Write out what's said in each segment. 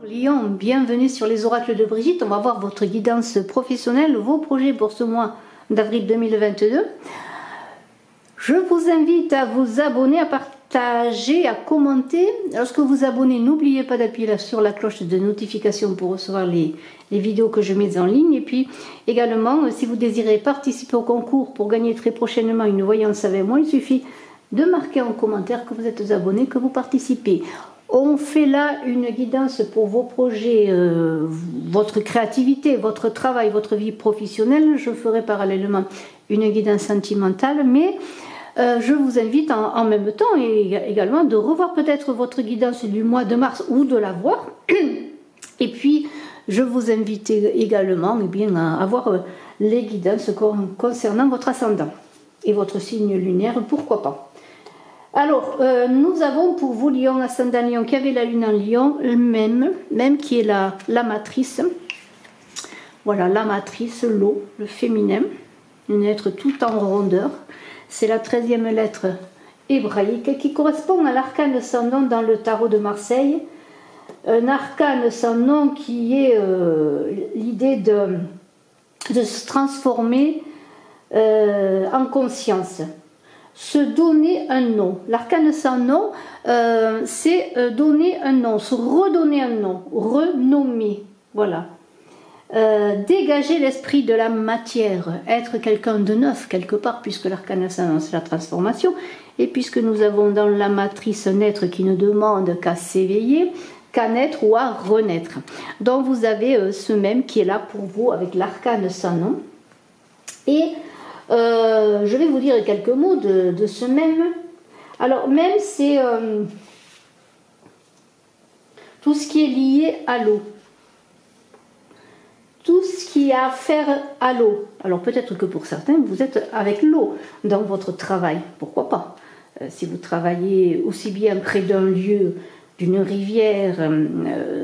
Lion, bienvenue sur les oracles de Brigitte. On va voir votre guidance professionnelle, vos projets pour ce mois d'avril 2022. Je vous invite à vous abonner, à partager, à commenter. Lorsque vous abonnez, n'oubliez pas d'appuyer sur la cloche de notification pour recevoir les vidéos que je mets en ligne. Et puis également, si vous désirez participer au concours pour gagner très prochainement une voyance avec moi, il suffit de marquer en commentaire que vous êtes abonné, que vous participez. On fait là une guidance pour vos projets, votre créativité, votre travail, votre vie professionnelle. Je ferai parallèlement une guidance sentimentale, mais je vous invite en même temps et également de revoir peut-être votre guidance du mois de mars ou de la voir. Et puis, je vous invite également à voir les guidances concernant votre ascendant et votre signe lunaire, pourquoi pas. Alors, nous avons pour vous Lion, ascendant Lion, qui avait la lune en Lion, même qui est la matrice. Voilà, la matrice, l'eau, le féminin, une lettre tout en rondeur. C'est la 13e lettre hébraïque qui correspond à l'arcane sans nom dans le tarot de Marseille. Un arcane sans nom qui est l'idée de se transformer en conscience. Se donner un nom. L'arcane sans nom, c'est donner un nom, se redonner un nom, renommer. Voilà. Dégager l'esprit de la matière, être quelqu'un de neuf quelque part, puisque l'arcane sans nom, c'est la transformation. Et puisque nous avons dans la matrice un être qui ne demande qu'à s'éveiller, qu'à naître ou à renaître. Donc vous avez ce même qui est là pour vous avec l'arcane sans nom. Et je vais vous dire quelques mots de ce même. Alors, même, c'est tout ce qui est lié à l'eau. Tout ce qui a à faire à l'eau. Alors, peut-être que pour certains, vous êtes avec l'eau dans votre travail. Pourquoi pas? Si vous travaillez aussi bien près d'un lieu, d'une rivière,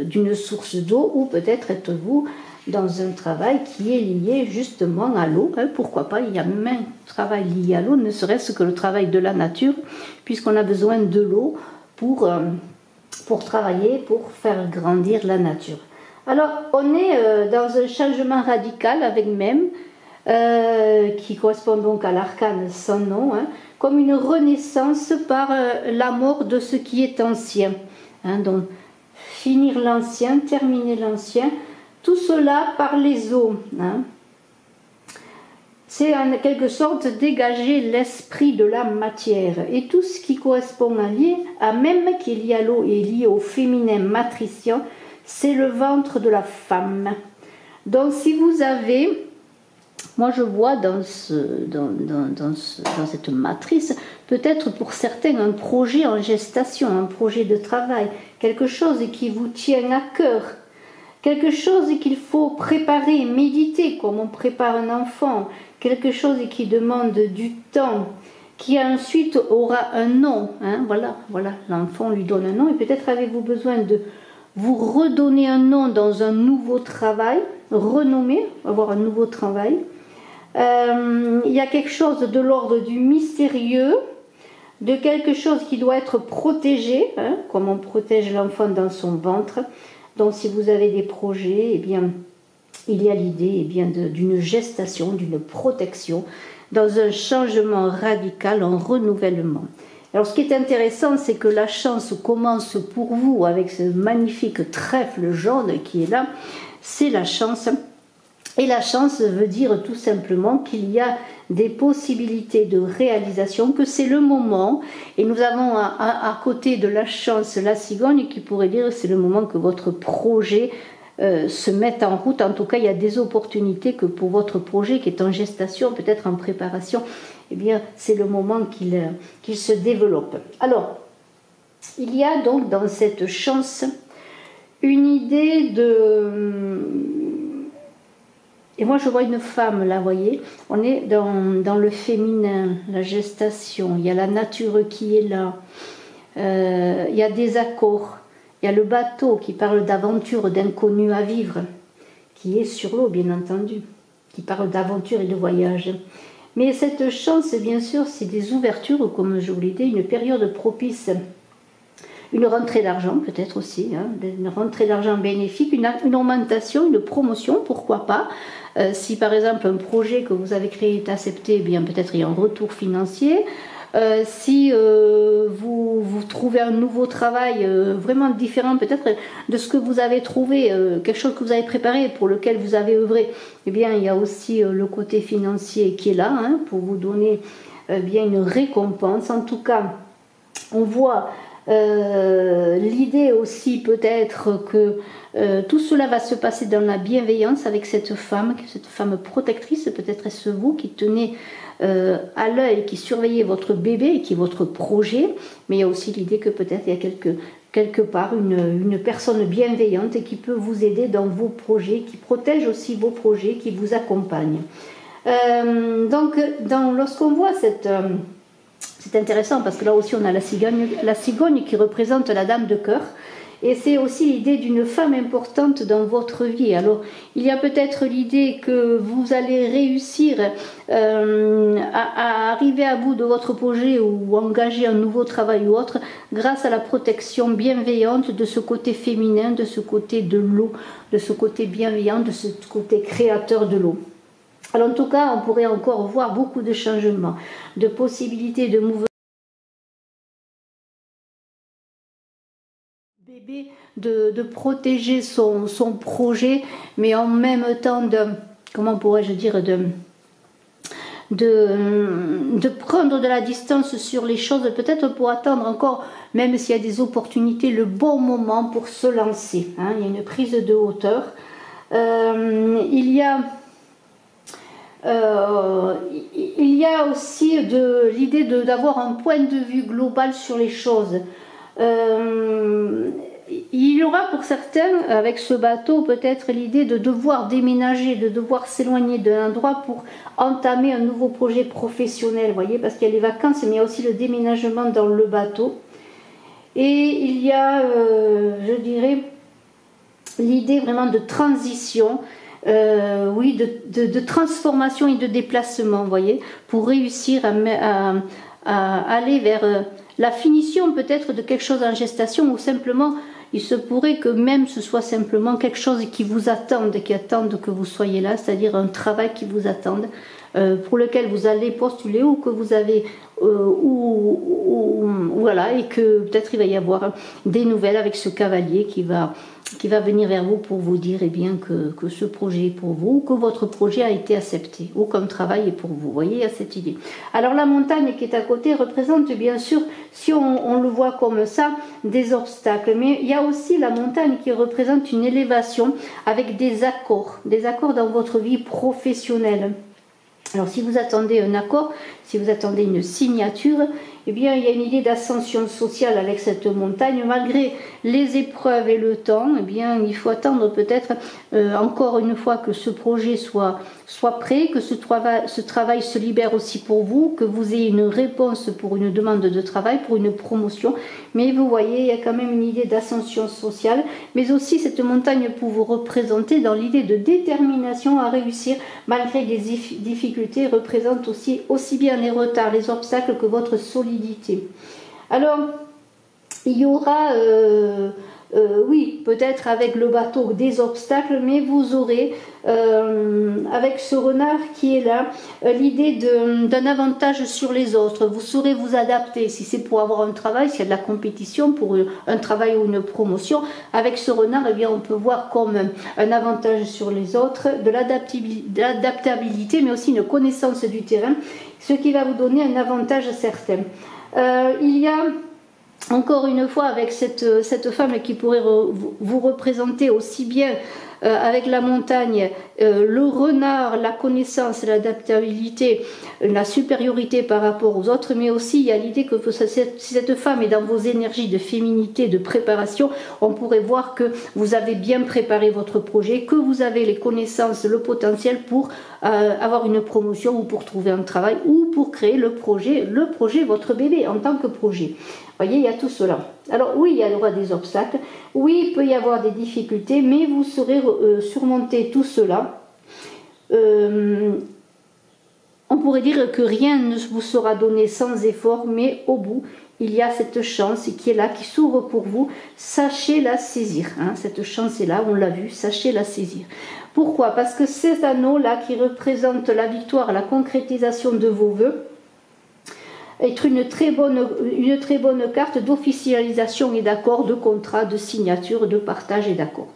d'une source d'eau, ou peut-être êtes-vous dans un travail qui est lié justement à l'eau. Pourquoi pas, il y a même un travail lié à l'eau, ne serait-ce que le travail de la nature, puisqu'on a besoin de l'eau pour travailler, pour faire grandir la nature. Alors, on est dans un changement radical avec même, qui correspond donc à l'arcane sans nom, comme une renaissance par la mort de ce qui est ancien. Donc, finir l'ancien, terminer l'ancien, tout cela par les eaux. C'est en quelque sorte dégager l'esprit de la matière. Et tout ce qui correspond à même qui est lié à l'eau et lié au féminin matricien, c'est le ventre de la femme. Donc si vous avez, moi je vois dans cette matrice, peut-être pour certains un projet en gestation, un projet de travail, quelque chose qui vous tient à cœur. Quelque chose qu'il faut préparer, méditer, comme on prépare un enfant. Quelque chose qui demande du temps, qui ensuite aura un nom. Voilà, l'enfant lui donne un nom. Et peut-être avez-vous besoin de vous redonner un nom dans un nouveau travail, renommer, avoir un nouveau travail. Il y a quelque chose de l'ordre du mystérieux, de quelque chose qui doit être protégé, comme on protège l'enfant dans son ventre. Donc si vous avez des projets, il y a l'idée d'une gestation, d'une protection, dans un changement radical, un renouvellement. Alors ce qui est intéressant, c'est que la chance commence pour vous avec ce magnifique trèfle jaune qui est là, c'est la chance. Et la chance veut dire tout simplement qu'il y a des possibilités de réalisation, que c'est le moment. Et nous avons à côté de la chance la cigogne qui pourrait dire que c'est le moment que votre projet se mette en route. En tout cas, il y a des opportunités que pour votre projet qui est en gestation, peut-être en préparation, c'est le moment qu'il se développe. Alors, il y a donc dans cette chance une idée de... Et moi, je vois une femme, là, vous voyez, on est dans le féminin, la gestation, il y a la nature qui est là, il y a des accords, il y a le bateau qui parle d'aventure, d'inconnu à vivre, qui est sur l'eau, bien entendu, qui parle d'aventure et de voyage. Mais cette chance, bien sûr, c'est des ouvertures, comme je vous l'ai dit, une période propice une rentrée d'argent peut-être aussi, hein, une rentrée d'argent bénéfique, une augmentation, une promotion, pourquoi pas. Si par exemple un projet que vous avez créé est accepté, eh bien peut-être il y a un retour financier. Si vous trouvez un nouveau travail vraiment différent peut-être de ce que vous avez trouvé, quelque chose que vous avez préparé pour lequel vous avez œuvré, eh bien il y a aussi le côté financier qui est là, hein, pour vous donner bien une récompense. En tout cas, on voit l'idée aussi peut-être que tout cela va se passer dans la bienveillance avec cette femme protectrice. Peut-être est-ce vous qui tenez à l'œil, qui surveillez votre bébé, qui est votre projet, mais il y a aussi l'idée que peut-être il y a quelque part une personne bienveillante et qui peut vous aider dans vos projets, qui protège aussi vos projets, qui vous accompagne. Donc lorsqu'on voit c'est intéressant parce que là aussi on a la cigogne qui représente la dame de cœur. Et c'est aussi l'idée d'une femme importante dans votre vie. Alors, il y a peut-être l'idée que vous allez réussir à arriver à bout de votre projet ou engager un nouveau travail ou autre grâce à la protection bienveillante de ce côté féminin, de ce côté de l'eau, de ce côté bienveillant, de ce côté créateur de l'eau. Alors, en tout cas, on pourrait encore voir beaucoup de changements, de possibilités de mouvements. De protéger son projet, mais en même temps comment pourrais-je dire, de prendre de la distance sur les choses, peut-être pour attendre encore, même s'il y a des opportunités, le bon moment pour se lancer, hein. Il y a une prise de hauteur. Il y a aussi l'idée d'avoir un point de vue global sur les choses. Il y aura pour certains, avec ce bateau, peut-être l'idée de devoir déménager, de devoir s'éloigner d'un endroit pour entamer un nouveau projet professionnel, voyez, parce qu'il y a les vacances, mais il y a aussi le déménagement dans le bateau. Et il y a, je dirais, l'idée vraiment de transition, oui, de transformation et de déplacement, voyez, pour réussir à aller vers la finition peut-être de quelque chose en gestation, ou simplement il se pourrait que même ce soit simplement quelque chose qui vous attende, qui attende que vous soyez là, c'est-à-dire un travail qui vous attende, pour lequel vous allez postuler ou que vous avez voilà, et que peut-être il va y avoir des nouvelles avec ce cavalier qui va venir vers vous pour vous dire eh bien, que ce projet est pour vous, que votre projet a été accepté, ou comme travail est pour vous. Vous voyez, il y a cette idée. Alors la montagne qui est à côté représente bien sûr, si on le voit comme ça, des obstacles. Mais il y a aussi la montagne qui représente une élévation avec des accords dans votre vie professionnelle. Alors si vous attendez un accord, si vous attendez une signature, eh bien il y a une idée d'ascension sociale avec cette montagne. Malgré les épreuves et le temps, eh bien il faut attendre peut-être encore une fois que ce projet soit prêt, que ce travail se libère aussi pour vous, que vous ayez une réponse pour une demande de travail, pour une promotion. Mais vous voyez, il y a quand même une idée d'ascension sociale, mais aussi cette montagne pour vous représenter dans l'idée de détermination à réussir malgré les difficultés, représente aussi bien les retards, les obstacles que votre solidité. Alors, il y aura, oui, peut-être avec le bateau des obstacles, mais vous aurez, avec ce renard qui est là, l'idée d'un avantage sur les autres. Vous saurez vous adapter, si c'est pour avoir un travail, s'il y a de la compétition pour un travail ou une promotion. Avec ce renard, eh bien, on peut voir comme un avantage sur les autres, de l'adaptabilité, mais aussi une connaissance du terrain, ce qui va vous donner un avantage certain. Il y a encore une fois avec cette femme qui pourrait vous représenter aussi bien avec la montagne, le renard, la connaissance, l'adaptabilité, la supériorité par rapport aux autres, mais aussi il y a l'idée que si cette femme est dans vos énergies de féminité, de préparation, on pourrait voir que vous avez bien préparé votre projet, que vous avez les connaissances, le potentiel pour avoir une promotion ou pour trouver un travail ou pour créer le projet, votre bébé en tant que projet. Vous voyez, il y a tout cela. Alors oui, il y aura des obstacles, oui, il peut y avoir des difficultés, mais vous saurez surmonter tout cela. On pourrait dire que rien ne vous sera donné sans effort, mais au bout, il y a cette chance qui est là, qui s'ouvre pour vous. Sachez la saisir. Hein. Cette chance est là, on l'a vu, sachez la saisir. Pourquoi? Parce que ces anneaux-là qui représentent la victoire, la concrétisation de vos vœux, être une très bonne carte d'officialisation et d'accord, de contrat, de signature, de partage et d'accord.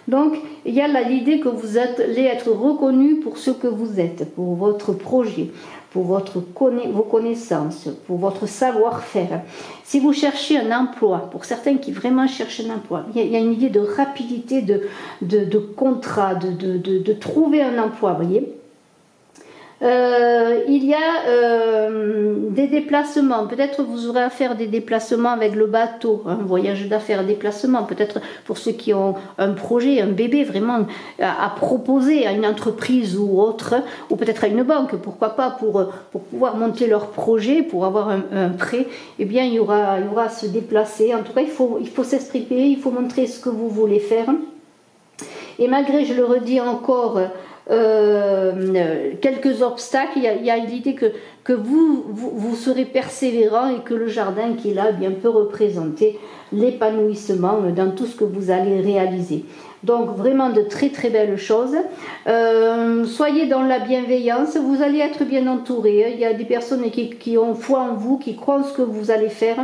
Donc, il y a l'idée que vous allez être reconnu pour ce que vous êtes, pour votre projet, pour vos connaissances, pour votre savoir-faire. Si vous cherchez un emploi, pour certains qui vraiment cherchent un emploi, il y a une idée de rapidité, de contrat, de trouver un emploi, vous voyez. Il y a des déplacements, peut-être vous aurez à faire des déplacements avec le bateau, un voyage d'affaires, déplacement, peut-être pour ceux qui ont un projet, un bébé vraiment à proposer à une entreprise ou autre, ou peut-être à une banque, pourquoi pas, pour pouvoir monter leur projet, pour avoir un prêt, eh bien il y aura à se déplacer. En tout cas, il faut s'exprimer, il faut montrer ce que vous voulez faire. Et malgré, je le redis encore, quelques obstacles, il y a l'idée que vous serez persévérant et que le jardin qui est là bien peut représenter l'épanouissement dans tout ce que vous allez réaliser. Donc vraiment de très très belles choses. Soyez dans la bienveillance, vous allez être bien entouré. Il y a des personnes qui ont foi en vous, qui croient en ce que vous allez faire.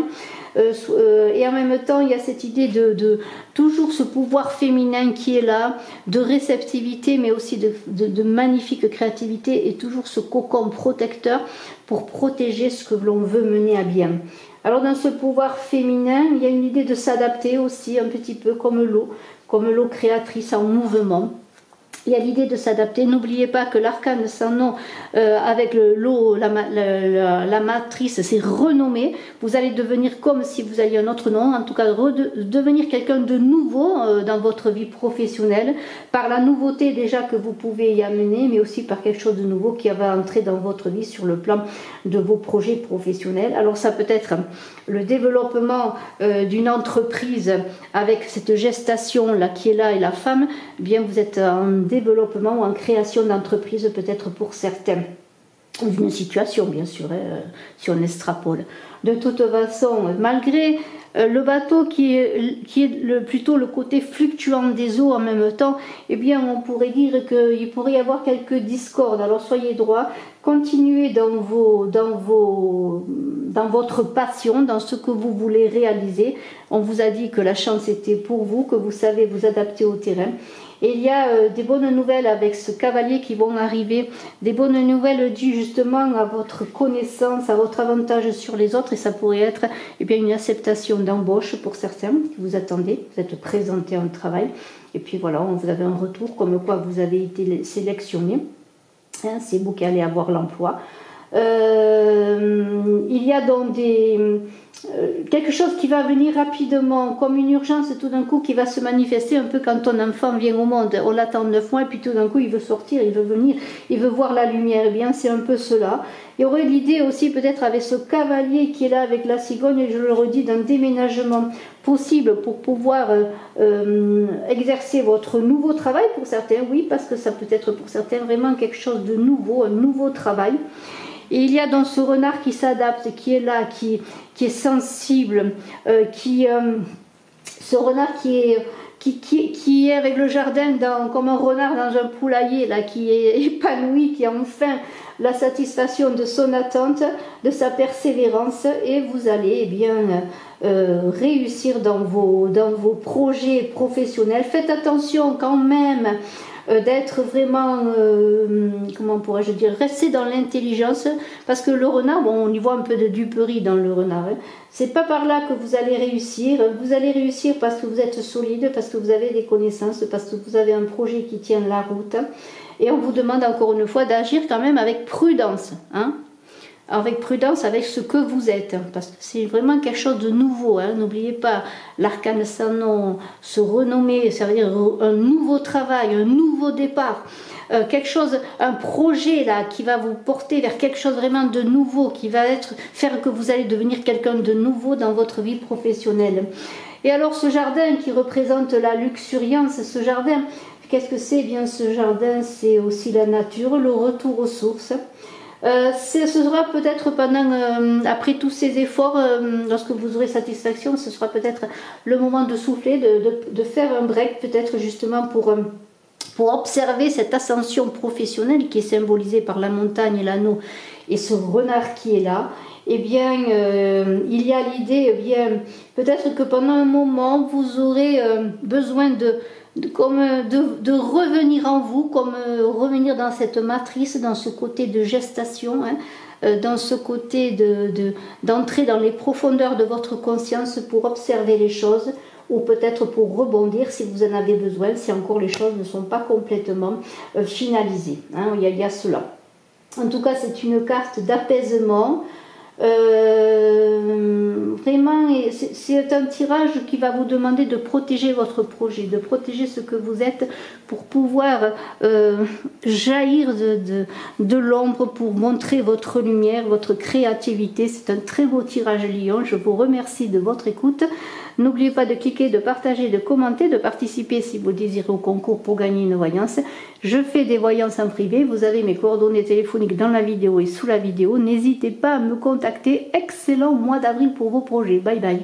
Et en même temps, il y a cette idée de toujours ce pouvoir féminin qui est là, de réceptivité, mais aussi de magnifique créativité, et toujours ce cocon protecteur pour protéger ce que l'on veut mener à bien. Alors dans ce pouvoir féminin, il y a une idée de s'adapter aussi un petit peu comme l'eau créatrice en mouvement. Il y a l'idée de s'adapter. N'oubliez pas que l'arcane sans nom, avec l'eau, la matrice, c'est renommé. Vous allez devenir comme si vous aviez un autre nom, en tout cas devenir quelqu'un de nouveau dans votre vie professionnelle, par la nouveauté déjà que vous pouvez y amener, mais aussi par quelque chose de nouveau qui va entrer dans votre vie sur le plan de vos projets professionnels. Alors ça peut être le développement d'une entreprise avec cette gestation là qui est là et la femme, eh bien vous êtes en développement ou en création d'entreprise peut-être pour certains, ou d'une situation bien sûr, si on extrapole. De toute façon, malgré le bateau qui est plutôt le côté fluctuant des eaux en même temps, eh bien on pourrait dire qu'il pourrait y avoir quelques discordes. Alors soyez droits, continuez dans votre passion, dans ce que vous voulez réaliser. On vous a dit que la chance était pour vous, que vous savez vous adapter au terrain. Et il y a des bonnes nouvelles avec ce cavalier qui vont arriver, des bonnes nouvelles dues justement à votre connaissance, à votre avantage sur les autres, et ça pourrait être bien une acceptation d'embauche pour certains qui vous attendez, vous êtes présenté à un travail, et puis voilà, vous avez un retour comme quoi vous avez été sélectionné, hein, c'est vous qui allez avoir l'emploi. Il y a donc quelque chose qui va venir rapidement, comme une urgence tout d'un coup qui va se manifester un peu quand ton enfant vient au monde. On l'attend 9 mois et puis tout d'un coup il veut sortir, il veut venir, il veut voir la lumière. Eh bien c'est un peu cela. Il y aurait l'idée aussi peut-être avec ce cavalier qui est là avec la cigogne, et je le redis, d'un déménagement possible pour pouvoir exercer votre nouveau travail pour certains, oui, parce que ça peut être pour certains vraiment quelque chose de nouveau, un nouveau travail. Et il y a dans ce renard qui s'adapte, qui est là, qui est sensible, ce renard qui est avec le jardin comme un renard dans un poulailler, là, qui est épanoui, qui a enfin la satisfaction de son attente, de sa persévérance, et vous allez réussir dans vos projets professionnels. Faites attention quand même d'être vraiment, comment pourrais-je dire, rester dans l'intelligence, parce que le renard, bon, on y voit un peu de duperie dans le renard, hein. C'est pas par là que vous allez réussir parce que vous êtes solide, parce que vous avez des connaissances, parce que vous avez un projet qui tient la route, et on vous demande encore une fois d'agir quand même avec prudence, hein. Avec prudence, avec ce que vous êtes, parce que c'est vraiment quelque chose de nouveau, hein. N'oubliez pas, l'arcane sans nom, se renommer, ça veut dire un nouveau travail, un nouveau départ, quelque chose, un projet là qui va vous porter vers quelque chose vraiment de nouveau, qui va faire que vous allez devenir quelqu'un de nouveau dans votre vie professionnelle. Et alors ce jardin qui représente la luxuriance, ce jardin, qu'est-ce que c'est? Eh bien ce jardin, c'est aussi la nature, le retour aux sources. Ce sera peut-être après tous ces efforts, lorsque vous aurez satisfaction, ce sera peut-être le moment de souffler, de faire un break, peut-être justement pour observer cette ascension professionnelle qui est symbolisée par la montagne et l'anneau et ce renard qui est là. Eh bien, il y a l'idée, eh bien, peut-être que pendant un moment, vous aurez besoin de revenir en vous, comme revenir dans cette matrice, dans ce côté de gestation, hein, dans ce côté d'entrer dans les profondeurs de votre conscience pour observer les choses, ou peut-être pour rebondir si vous en avez besoin, si encore les choses ne sont pas complètement finalisées. Hein, il y a cela. En tout cas, c'est une carte d'apaisement. Vraiment, c'est un tirage qui va vous demander de protéger votre projet, de protéger ce que vous êtes pour pouvoir jaillir de l'ombre, pour montrer votre lumière, votre créativité. C'est un très beau tirage Lion. Je vous remercie de votre écoute. N'oubliez pas de cliquer, de partager, de commenter, de participer si vous désirez au concours pour gagner une voyance. Je fais des voyances en privé. Vous avez mes coordonnées téléphoniques dans la vidéo et sous la vidéo. N'hésitez pas à me contacter. Excellent mois d'avril pour vos projets. Bye bye.